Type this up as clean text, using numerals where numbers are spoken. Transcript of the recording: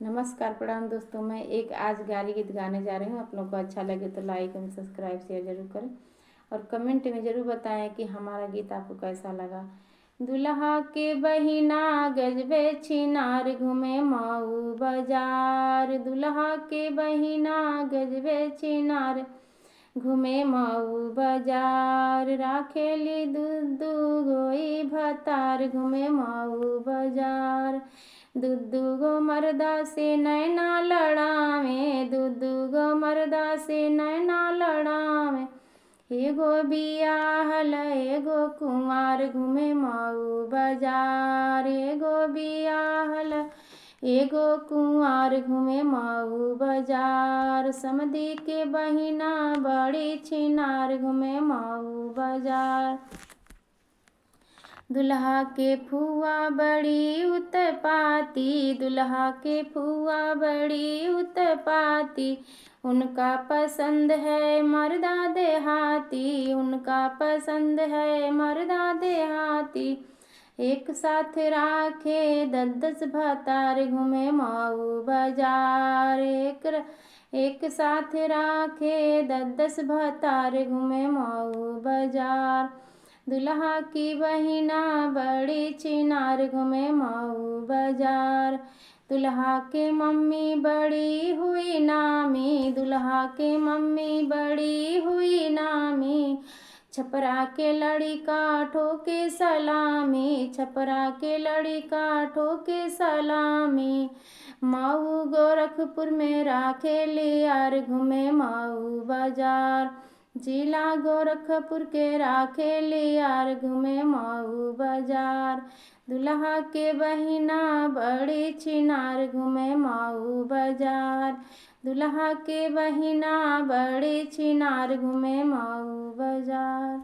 नमस्कार प्रणाम दोस्तों, मैं एक आज गाली गीत गाने जा रही हूँ। आप लोग को अच्छा लगे तो लाइक एंड सब्सक्राइब शेयर जरूर करें और कमेंट में ज़रूर बताएं कि हमारा गीत आपको कैसा लगा। दुल्हा के बहिना गजबे छिनार घूमे मऊ बाजार। दुल्हा के बहिना गजबे छिनार घूमे मऊ बाजार। राखेली दूधू गोई भतार घूमे मऊ बाजार। दुदू गो मर्दा से नैना लड़ावे, दुदू गो मर्दा से नैना लड़ावे। एगो बियाहल एगो कुंवार घूमे मऊ बाजार। एगो बियाहल एगो कुंवार घूमे मऊ बाजार। समधी के बहिना बड़ी छिनार घूमे मऊ बाजार। दुल्हा के फुआ बड़ी उत्पाती, दुल्हा के फुआ बड़ी उत्पाती। उनका पसंद है मर्दा देहाती, उनका पसंद है मर्दा देहाती। एक साथ राखे 10 भतार घूमे मऊ बाजार। एक साथ राखे 10 भतार घूमे मऊ बाजार। दुल्हा की बहिना बड़ी छिनार घूमे मऊ बाजार। दुल्हा के मम्मी बड़ी हुई नामी, दुल्हा के मम्मी बड़ी हुई नामी। छपरा के लड़िका ठोके सलामी, छपरा के लड़िका ठोके सलामी। मऊ गोरखपुर में राखे लियार घूमे मऊ बाजार। जिला गोरखपुर के राखे लियार घूमे मऊ बाजार। दुल्हा के बहिना बड़ी छिनार घूमे मऊ बाजार। दुल्हा के बहिना बड़ी छिनार घूमे मऊ बाजार।